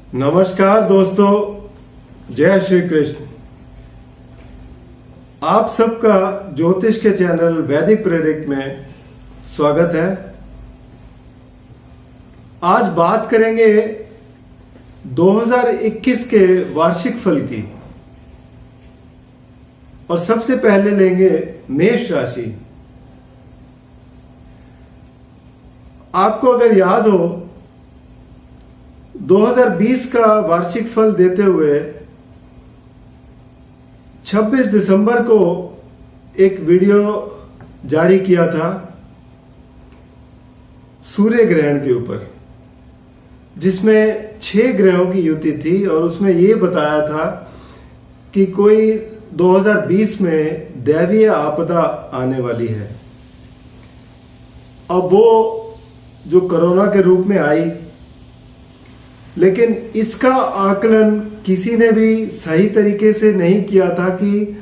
नमस्कार दोस्तों, जय श्री कृष्ण। आप सबका ज्योतिष के चैनल वैदिक प्रेडिक्ट में स्वागत है। आज बात करेंगे 2021 के वार्षिक फल की और सबसे पहले लेंगे मेष राशि। आपको अगर याद हो 2020 का वार्षिक फल देते हुए 26 दिसंबर को एक वीडियो जारी किया था सूर्य ग्रहण के ऊपर, जिसमें 6 ग्रहों की युति थी और उसमें यह बताया था कि कोई 2020 में दैवीय आपदा आने वाली है। अब वो जो कोरोना के रूप में आई, लेकिन इसका आकलन किसी ने भी सही तरीके से नहीं किया था कि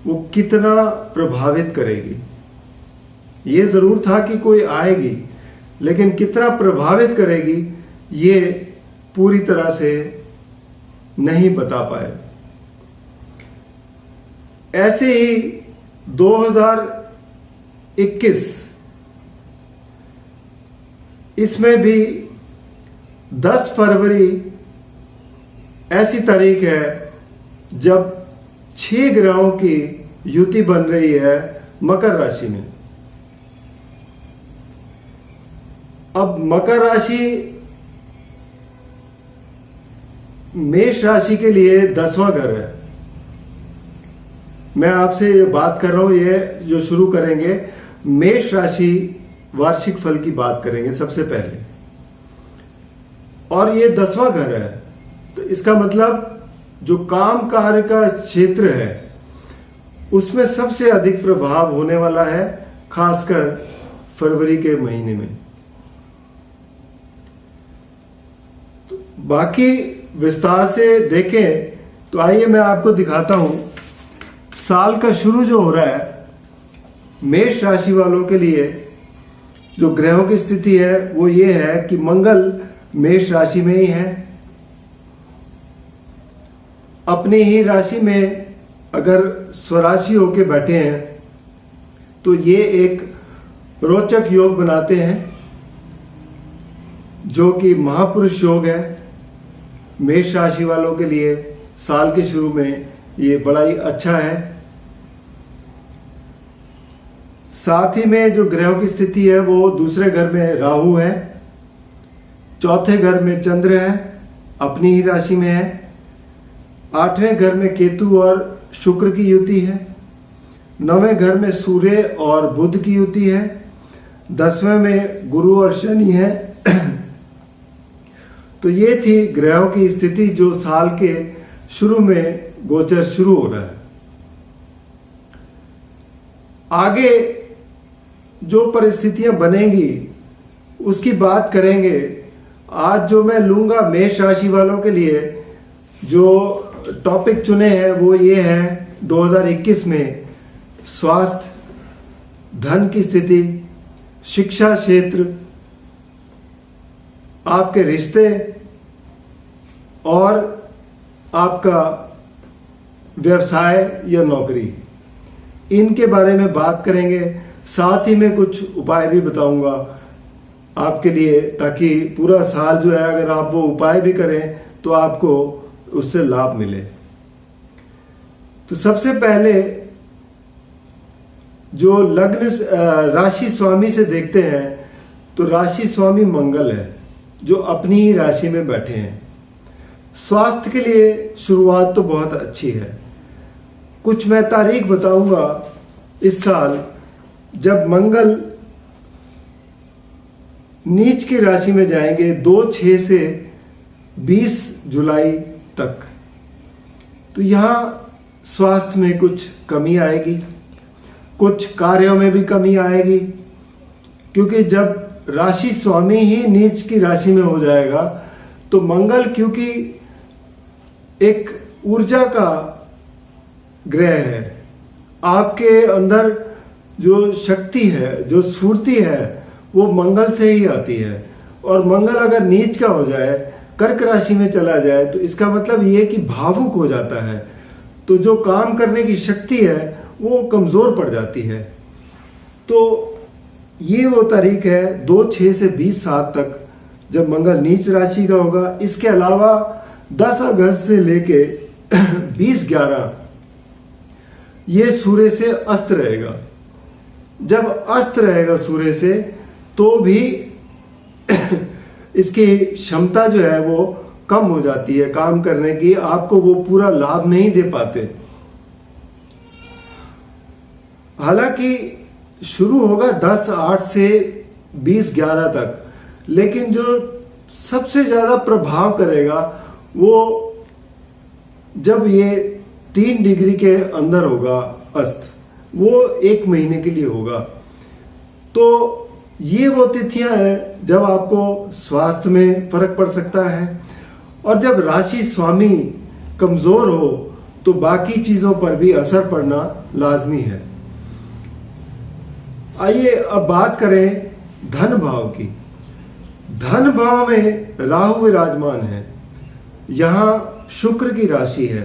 वो कितना प्रभावित करेगी। ये जरूर था कि कोई आएगी, लेकिन कितना प्रभावित करेगी ये पूरी तरह से नहीं बता पाए। ऐसे ही 2021 इसमें भी 10 फरवरी ऐसी तारीख है जब 6 ग्रहों की युति बन रही है मकर राशि में। अब मकर राशि मेष राशि के लिए 10वां घर है। मैं आपसे ये बात कर रहा हूं, ये जो शुरू करेंगे मेष राशि वार्षिक फल की बात करेंगे सबसे पहले, और ये 10वां घर है। तो इसका मतलब जो काम कार्य का क्षेत्र है उसमें सबसे अधिक प्रभाव होने वाला है, खासकर फरवरी के महीने में। तो बाकी विस्तार से देखें तो आइए मैं आपको दिखाता हूं साल का शुरू जो हो रहा है मेष राशि वालों के लिए। जो ग्रहों की स्थिति है वो ये है कि मंगल मेष राशि में ही है। अपनी ही राशि में अगर स्वराशि होके बैठे हैं तो ये एक रोचक योग बनाते हैं, जो कि महापुरुष योग है। मेष राशि वालों के लिए साल के शुरू में ये बड़ा ही अच्छा है। साथ ही में जो ग्रहों की स्थिति है वो दूसरे घर में राहु है, चौथे घर में चंद्र है, अपनी ही राशि में है, 8वें घर में केतु और शुक्र की युति है, 9वें घर में सूर्य और बुध की युति है, 10वें में गुरु और शनि है। तो ये थी ग्रहों की स्थिति जो साल के शुरू में गोचर शुरू हो रहा है। आगे जो परिस्थितियां बनेंगी उसकी बात करेंगे। आज जो मैं लूंगा मेष राशि वालों के लिए जो टॉपिक चुने हैं वो ये है 2021 में स्वास्थ्य, धन की स्थिति, शिक्षा क्षेत्र, आपके रिश्ते और आपका व्यवसाय या नौकरी, इनके बारे में बात करेंगे। साथ ही में कुछ उपाय भी बताऊंगा आपके लिए, ताकि पूरा साल जो है अगर आप वो उपाय भी करें तो आपको उससे लाभ मिले। तो सबसे पहले जो लग्न राशि स्वामी से देखते हैं तो राशि स्वामी मंगल है जो अपनी ही राशि में बैठे हैं। स्वास्थ्य के लिए शुरुआत तो बहुत अच्छी है। कुछ मैं तारीख बताऊंगा इस साल जब मंगल नीच की राशि में जाएंगे 2/6 से 20 जुलाई तक। तो यहां स्वास्थ्य में कुछ कमी आएगी, कुछ कार्यों में भी कमी आएगी, क्योंकि जब राशि स्वामी ही नीच की राशि में हो जाएगा तो मंगल क्योंकि एक ऊर्जा का ग्रह है, आपके अंदर जो शक्ति है, जो स्फूर्ति है वो मंगल से ही आती है। और मंगल अगर नीच का हो जाए कर्क राशि में चला जाए तो इसका मतलब ये है कि भावुक हो जाता है, तो जो काम करने की शक्ति है वो कमजोर पड़ जाती है। तो ये वो तारीख है 2/6 से 20/7 तक जब मंगल नीच राशि का होगा। इसके अलावा 10 अगस्त से लेके 20/11 ये सूर्य से अस्त रहेगा। जब अस्त रहेगा सूर्य से तो भी इसकी क्षमता जो है वो कम हो जाती है काम करने की, आपको वो पूरा लाभ नहीं दे पाते। हालांकि शुरू होगा 10/8 से 20/11 तक, लेकिन जो सबसे ज्यादा प्रभाव करेगा वो जब ये 3 डिग्री के अंदर होगा अस्त, वो 1 महीने के लिए होगा। तो ये वो तिथियां हैं जब आपको स्वास्थ्य में फर्क पड़ सकता है, और जब राशि स्वामी कमजोर हो तो बाकी चीजों पर भी असर पड़ना लाजमी है। आइए अब बात करें धन भाव की। धन भाव में राहु विराजमान है, यहां शुक्र की राशि है।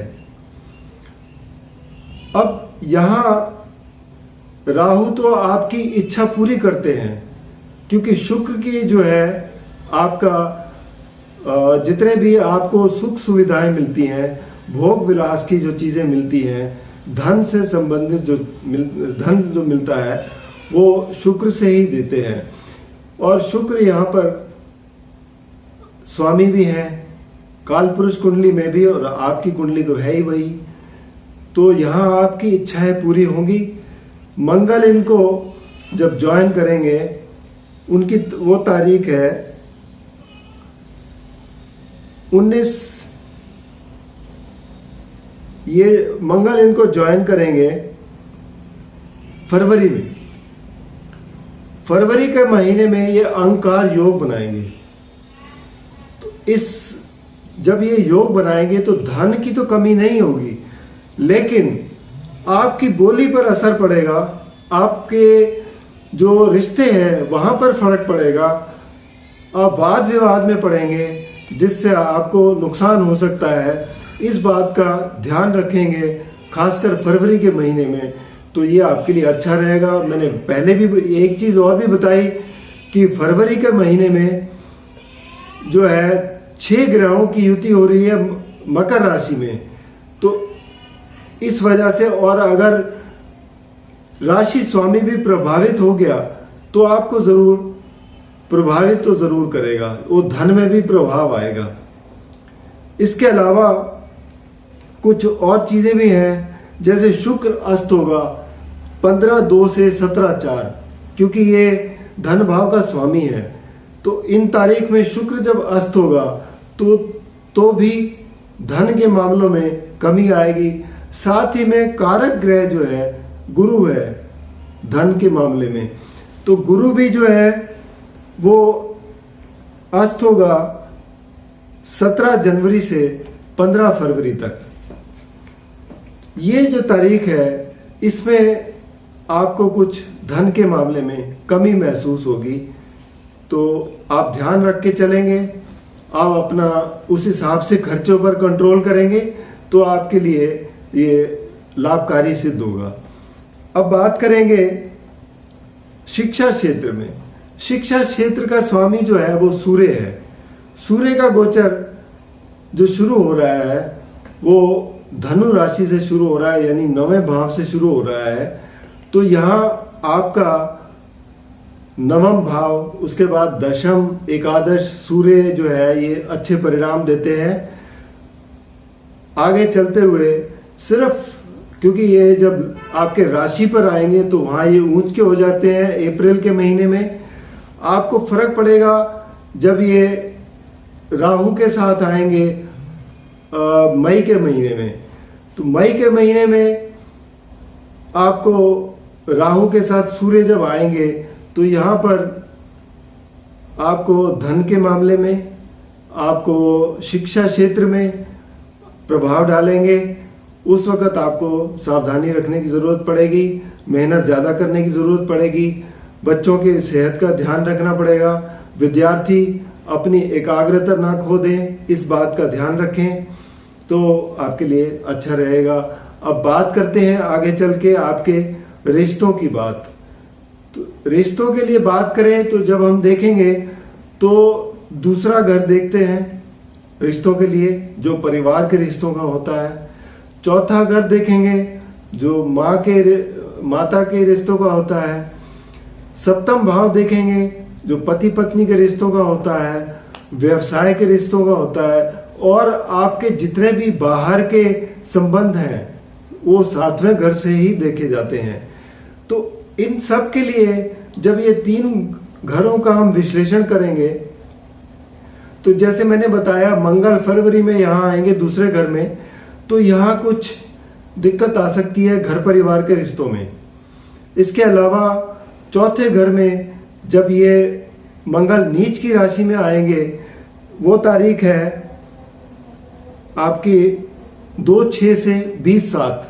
अब यहां राहु तो आपकी इच्छा पूरी करते हैं, क्योंकि शुक्र की जो है आपका जितने भी आपको सुख सुविधाएं मिलती हैं, भोग विलास की जो चीजें मिलती हैं, धन से संबंधित जो धन जो मिलता है वो शुक्र से ही देते हैं। और शुक्र यहाँ पर स्वामी भी हैं काल पुरुष कुंडली में भी, और आपकी कुंडली तो है ही वही। तो यहाँ आपकी इच्छाएं पूरी होंगी। मंगल इनको जब ज्वाइन करेंगे, उनकी वो तारीख है 19, ये मंगल इनको ज्वाइन करेंगे फरवरी में। फरवरी के महीने में ये अहंकार योग बनाएंगे। तो जब ये योग बनाएंगे तो धन की तो कमी नहीं होगी, लेकिन आपकी बोली पर असर पड़ेगा, आपके जो रिश्ते हैं वहां पर फर्क पड़ेगा, आप वाद विवाद में पड़ेंगे जिससे आपको नुकसान हो सकता है। इस बात का ध्यान रखेंगे खासकर फरवरी के महीने में, तो ये आपके लिए अच्छा रहेगा। मैंने पहले भी एक चीज और भी बताई कि फरवरी के महीने में जो है 6 ग्रहों की युति हो रही है मकर राशि में, तो इस वजह से, और अगर राशि स्वामी भी प्रभावित हो गया तो आपको जरूर प्रभावित तो जरूर करेगा, वो धन में भी प्रभाव आएगा। इसके अलावा कुछ और चीजें भी हैं, जैसे शुक्र अस्त होगा 15/2 से 17/4, क्योंकि ये धन भाव का स्वामी है। तो इन तारीख में शुक्र जब अस्त होगा तो भी धन के मामलों में कमी आएगी। साथ ही में कारक ग्रह जो है गुरु है धन के मामले में, तो गुरु भी जो है वो अस्त होगा 17 जनवरी से 15 फरवरी तक। ये जो तारीख है इसमें आपको कुछ धन के मामले में कमी महसूस होगी, तो आप ध्यान रख के चलेंगे, आप अपना उस हिसाब से खर्चों पर कंट्रोल करेंगे तो आपके लिए ये लाभकारी सिद्ध होगा। अब बात करेंगे शिक्षा क्षेत्र में। शिक्षा क्षेत्र का स्वामी जो है वो सूर्य है। सूर्य का गोचर जो शुरू हो रहा है वो धनु राशि से शुरू हो रहा है, यानी 9वें भाव से शुरू हो रहा है। तो यहाँ आपका 9वां भाव, उसके बाद 10म, एकादश सूर्य जो है ये अच्छे परिणाम देते हैं। आगे चलते हुए सिर्फ क्योंकि ये जब आपके राशि पर आएंगे तो वहां ये ऊंच के हो जाते हैं अप्रैल के महीने में। आपको फर्क पड़ेगा जब ये राहु के साथ आएंगे मई के महीने में। तो मई के महीने में आपको राहु के साथ सूर्य जब आएंगे तो यहाँ पर आपको धन के मामले में, आपको शिक्षा क्षेत्र में प्रभाव डालेंगे। उस वक्त आपको सावधानी रखने की जरूरत पड़ेगी, मेहनत ज्यादा करने की जरूरत पड़ेगी, बच्चों के सेहत का ध्यान रखना पड़ेगा। विद्यार्थी अपनी एकाग्रता ना खो दें, इस बात का ध्यान रखें तो आपके लिए अच्छा रहेगा। अब बात करते हैं आगे चल के आपके रिश्तों की बात। तो रिश्तों के लिए बात करें तो जब हम देखेंगे तो दूसरा घर देखते हैं रिश्तों के लिए, जो परिवार के रिश्तों का होता है। चौथा घर देखेंगे जो माता के रिश्तों का होता है। सप्तम भाव देखेंगे जो पति पत्नी के रिश्तों का होता है, व्यवसाय के रिश्तों का होता है, और आपके जितने भी बाहर के संबंध हैं वो सातवें घर से ही देखे जाते हैं। तो इन सब के लिए जब ये 3 घरों का हम विश्लेषण करेंगे तो जैसे मैंने बताया मंगल फरवरी में यहाँ आएंगे दूसरे घर में, तो यहाँ कुछ दिक्कत आ सकती है घर परिवार के रिश्तों में। इसके अलावा चौथे घर में जब ये मंगल नीच की राशि में आएंगे, वो तारीख है आपकी 2/6 से 20/7।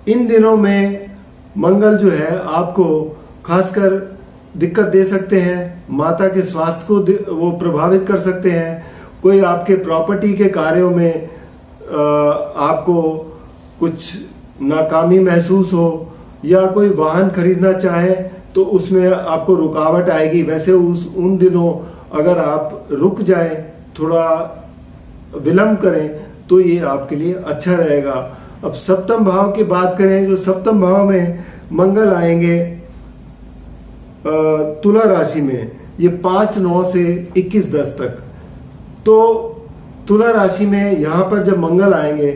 इन दिनों में मंगल जो है आपको खासकर दिक्कत दे सकते हैं, माता के स्वास्थ्य को वो प्रभावित कर सकते हैं। कोई आपके प्रॉपर्टी के कार्यों में आपको कुछ नाकामी महसूस हो, या कोई वाहन खरीदना चाहे तो उसमें आपको रुकावट आएगी। वैसे उन दिनों अगर आप रुक जाए, थोड़ा विलंब करें तो ये आपके लिए अच्छा रहेगा। अब सप्तम भाव की बात करें, जो सप्तम भाव में मंगल आएंगे तुला राशि में, ये 5/9 से 21/10 तक। तो तुला राशि में यहाँ पर जब मंगल आएंगे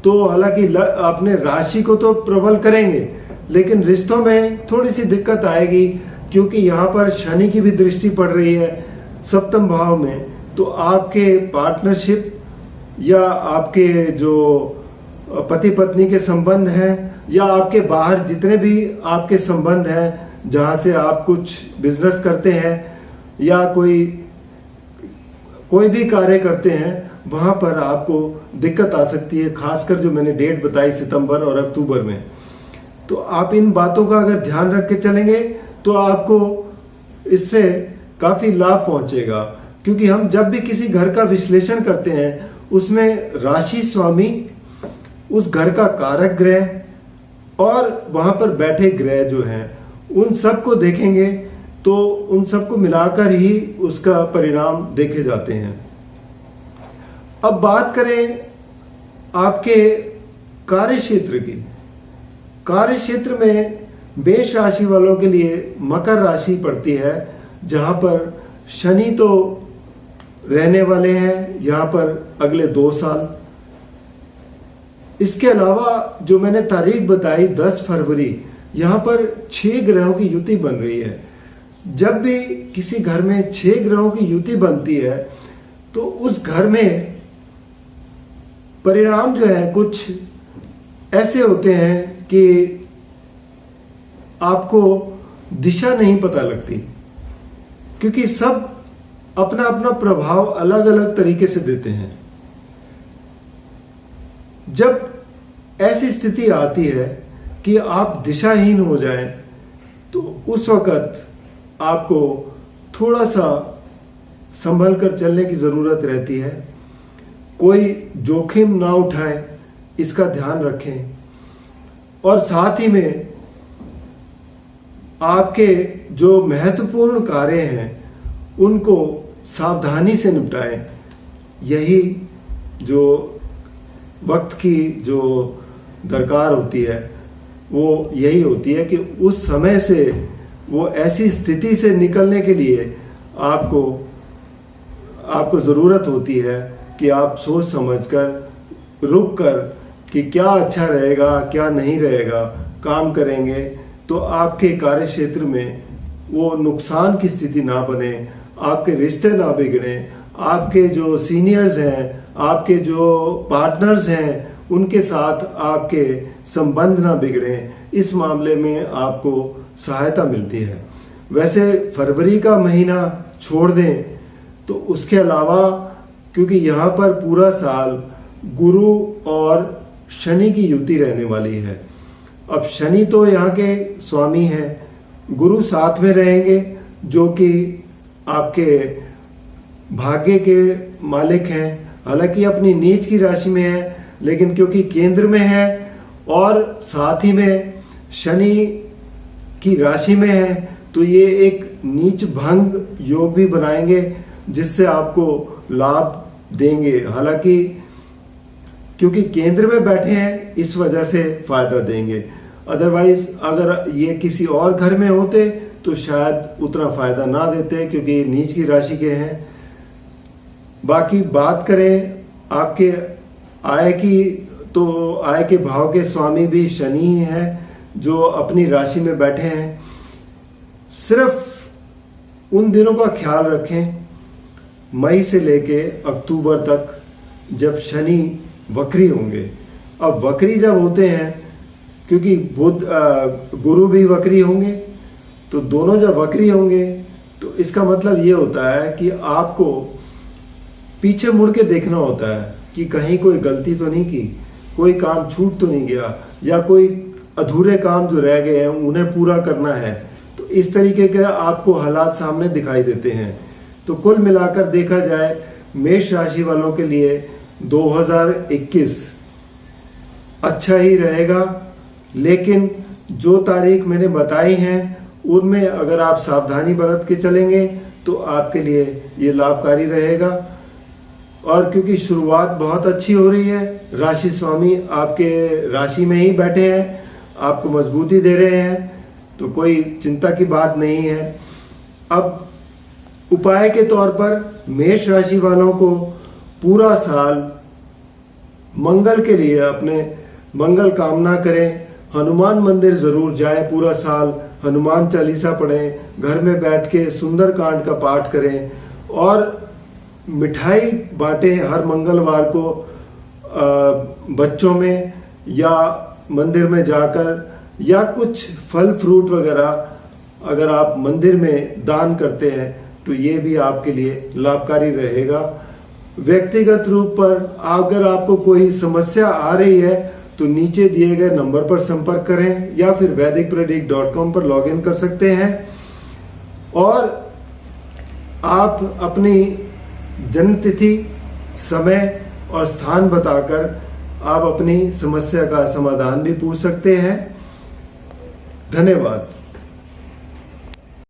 तो हालांकि अपने राशि को तो प्रबल करेंगे, लेकिन रिश्तों में थोड़ी सी दिक्कत आएगी, क्योंकि यहाँ पर शनि की भी दृष्टि पड़ रही है सप्तम भाव में। तो आपके पार्टनरशिप या आपके जो पति पत्नी के संबंध हैं, या आपके बाहर जितने भी आपके संबंध हैं, जहां से आप कुछ बिजनेस करते हैं या कोई भी कार्य करते हैं, वहां पर आपको दिक्कत आ सकती है, खासकर जो मैंने डेट बताई सितंबर और अक्टूबर में। तो आप इन बातों का अगर ध्यान रख के चलेंगे तो आपको इससे काफी लाभ पहुंचेगा। क्योंकि हम जब भी किसी घर का विश्लेषण करते हैं उसमें राशि स्वामी, उस घर का कारक ग्रह और वहां पर बैठे ग्रह जो हैं, उन सब को देखेंगे तो उन सबको मिलाकर ही उसका परिणाम देखे जाते हैं। अब बात करें आपके कार्य क्षेत्र की। कार्य क्षेत्र में मेष राशि वालों के लिए मकर राशि पड़ती है, जहां पर शनि तो रहने वाले हैं यहाँ पर अगले 2 साल। इसके अलावा जो मैंने तारीख बताई 10 फरवरी, यहाँ पर 6 ग्रहों की युति बन रही है। जब भी किसी घर में 6 ग्रहों की युति बनती है तो उस घर में परिणाम जो है कुछ ऐसे होते हैं कि आपको दिशा नहीं पता लगती, क्योंकि सब अपना अपना प्रभाव अलग अलग तरीके से देते हैं। जब ऐसी स्थिति आती है कि आप दिशाहीन हो जाएं, तो उस वक्त आपको थोड़ा सा संभल कर चलने की जरूरत रहती है। कोई जोखिम ना उठाएं, इसका ध्यान रखें, और साथ ही में आपके जो महत्वपूर्ण कार्य हैं उनको सावधानी से निपटाएं। यही जो वक्त की जो दरकार होती है वो यही होती है कि उस समय से वो ऐसी स्थिति से निकलने के लिए आपको जरूरत होती है कि आप सोच समझकर रुक कर कि क्या अच्छा रहेगा क्या नहीं रहेगा काम करेंगे, तो आपके कार्य क्षेत्र में वो नुकसान की स्थिति ना बने, आपके रिश्ते ना बिगड़े, आपके जो सीनियर्स हैं, आपके जो पार्टनर्स हैं, उनके साथ आपके संबंध ना बिगड़े। इस मामले में आपको सहायता मिलती है। वैसे फरवरी का महीना छोड़ दें तो उसके अलावा, क्योंकि यहाँ पर पूरा साल गुरु और शनि की युति रहने वाली है। अब शनि तो यहाँ के स्वामी हैं, गुरु साथ में रहेंगे जो कि आपके भाग्य के मालिक हैं। हालांकि अपनी नीच की राशि में है, लेकिन क्योंकि केंद्र में है और साथ ही में शनि की राशि में है, तो ये एक नीच भंग योग भी बनाएंगे, जिससे आपको लाभ देंगे। हालांकि क्योंकि केंद्र में बैठे हैं, इस वजह से फायदा देंगे। अदरवाइज अगर ये किसी और घर में होते तो शायद उतना फायदा ना देते, क्योंकि ये नीच की राशि के हैं। बाकी बात करें आपके आय की, तो आय के भाव के स्वामी भी शनि ही हैं, जो अपनी राशि में बैठे हैं। सिर्फ उन दिनों का ख्याल रखें, मई से लेके अक्टूबर तक, जब शनि वक्री होंगे। अब वक्री जब होते हैं, क्योंकि गुरु भी वक्री होंगे, तो दोनों जब वक्री होंगे तो इसका मतलब ये होता है कि आपको पीछे मुड़ के देखना होता है कि कहीं कोई गलती तो नहीं की, कोई काम छूट तो नहीं गया, या कोई अधूरे काम जो रह गए हैं उन्हें पूरा करना है। तो इस तरीके के आपको हालात सामने दिखाई देते हैं। तो कुल मिलाकर देखा जाए, मेष राशि वालों के लिए 2021 अच्छा ही रहेगा, लेकिन जो तारीख मैंने बताई हैं उनमें अगर आप सावधानी बरत के चलेंगे तो आपके लिए ये लाभकारी रहेगा। और क्योंकि शुरुआत बहुत अच्छी हो रही है, राशि स्वामी आपके राशि में ही बैठे हैं, आपको मजबूती दे रहे हैं, तो कोई चिंता की बात नहीं है। अब उपाय के तौर पर मेष राशि वालों को पूरा साल मंगल के लिए अपने मंगल कामना करें, हनुमान मंदिर जरूर जाएं, पूरा साल हनुमान चालीसा पढ़ें, घर में बैठ के सुंदर कांड का पाठ करें और मिठाई बांटें हर मंगलवार को बच्चों में, या मंदिर में जाकर, या कुछ फल फ्रूट वगैरह अगर आप मंदिर में दान करते हैं तो ये भी आपके लिए लाभकारी रहेगा। व्यक्तिगत रूप पर अगर आपको कोई समस्या आ रही है तो नीचे दिए गए नंबर पर संपर्क करें, या फिर vedicpredict.com पर लॉगिन कर सकते हैं और आप अपनी जन्म तिथि, समय और स्थान बताकर आप अपनी समस्या का समाधान भी पूछ सकते हैं। धन्यवाद।